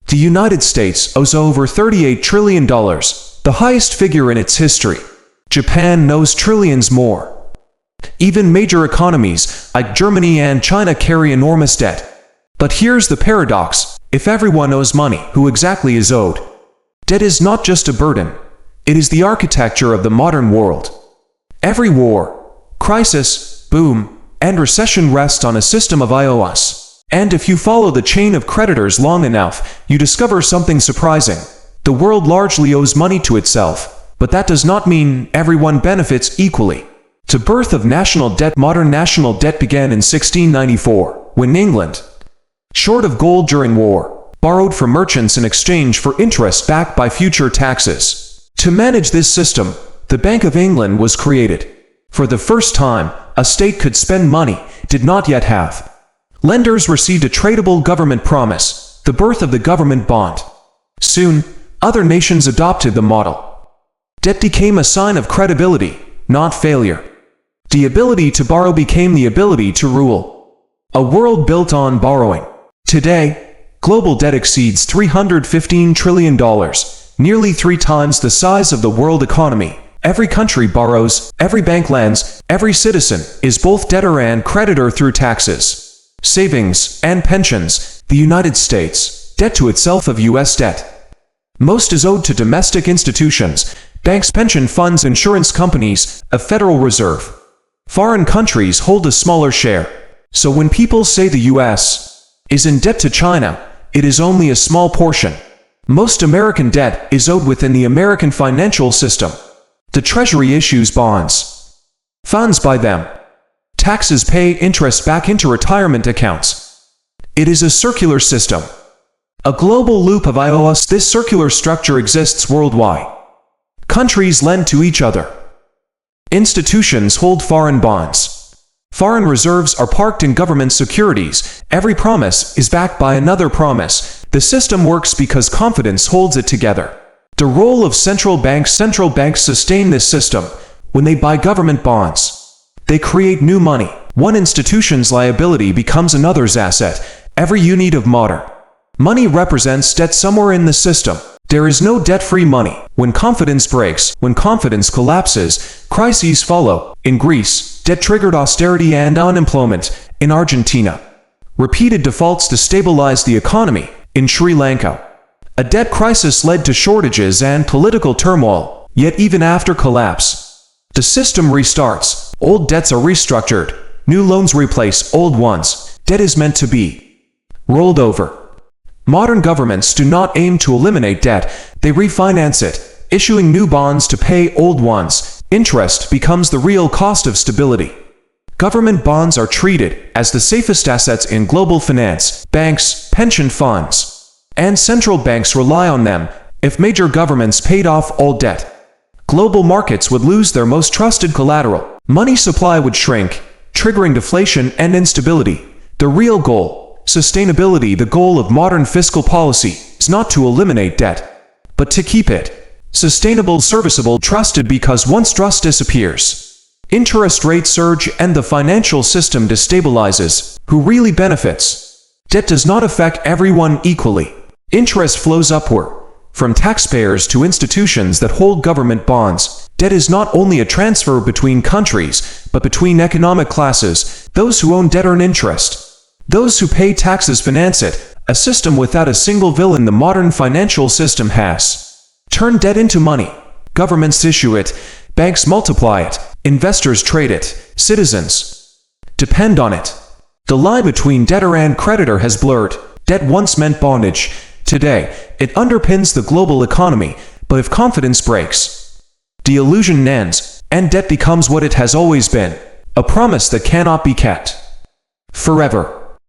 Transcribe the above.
The United States owes over $38 trillion, the highest figure in its history. Japan knows trillions more. Even major economies, like Germany and China, carry enormous debt. But here's the paradox: if everyone owes money, who exactly is owed? Debt is not just a burden. It is the architecture of the modern world. Every war, crisis, boom, and recession rests on a system of IOUs. And if you follow the chain of creditors long enough, you discover something surprising. The world largely owes money to itself, but that does not mean everyone benefits equally. The birth of national debt. Modern national debt began in 1694, when England, short of gold during war, borrowed from merchants in exchange for interest backed by future taxes. To manage this system, the Bank of England was created. For the first time, a state could spend money it did not yet have. Lenders received a tradable government promise, the birth of the government bond. Soon, other nations adopted the model. Debt became a sign of credibility, not failure. The ability to borrow became the ability to rule. A world built on borrowing. Today, global debt exceeds $315 trillion, nearly 3 times the size of the world economy. Every country borrows, every bank lends, every citizen is both debtor and creditor through taxes, savings, and pensions. The United States, debt to itself of U.S. debt. Most is owed to domestic institutions, banks, pension funds, insurance companies, a Federal Reserve. Foreign countries hold a smaller share. So when people say the U.S. is in debt to China, it is only a small portion. Most American debt is owed within the American financial system. The Treasury issues bonds. Funds by them. Taxes pay interest back into retirement accounts. It is a circular system. A global loop of IOUs. This circular structure exists worldwide. Countries lend to each other. Institutions hold foreign bonds. Foreign reserves are parked in government securities. Every promise is backed by another promise. The system works because confidence holds it together. The role of central banks sustain this system. When they buy government bonds, they create new money. One institution's liability becomes another's asset. Every unit of modern money represents debt somewhere in the system. There is no debt-free money. When confidence breaks, when confidence collapses, crises follow. In Greece, debt triggered austerity and unemployment. In Argentina, repeated defaults destabilized the economy. In Sri Lanka, a debt crisis led to shortages and political turmoil. Yet even after collapse, the system restarts. Old debts are restructured. New loans replace old ones. Debt is meant to be rolled over. Modern governments do not aim to eliminate debt, they refinance it, issuing new bonds to pay old ones. Interest becomes the real cost of stability. Government bonds are treated as the safest assets in global finance. Banks, pension funds, and central banks rely on them. If major governments paid off all debt, global markets would lose their most trusted collateral. Money supply would shrink, triggering deflation and instability. The real goal, sustainability. The goal of modern fiscal policy is not to eliminate debt, but to keep it sustainable, serviceable, trusted, because once trust disappears, interest rates surge and the financial system destabilizes. Who really benefits? Debt does not affect everyone equally. Interest flows upward, from taxpayers to institutions that hold government bonds. Debt is not only a transfer between countries, but between economic classes. Those who own debt earn interest. Those who pay taxes finance it. A system without a single villain. The modern financial system has turned debt into money. Governments issue it, banks multiply it, investors trade it, citizens depend on it. The line between debtor and creditor has blurred. Debt once meant bondage. Today, it underpins the global economy. But if confidence breaks, the illusion ends, and debt becomes what it has always been, a promise that cannot be kept forever.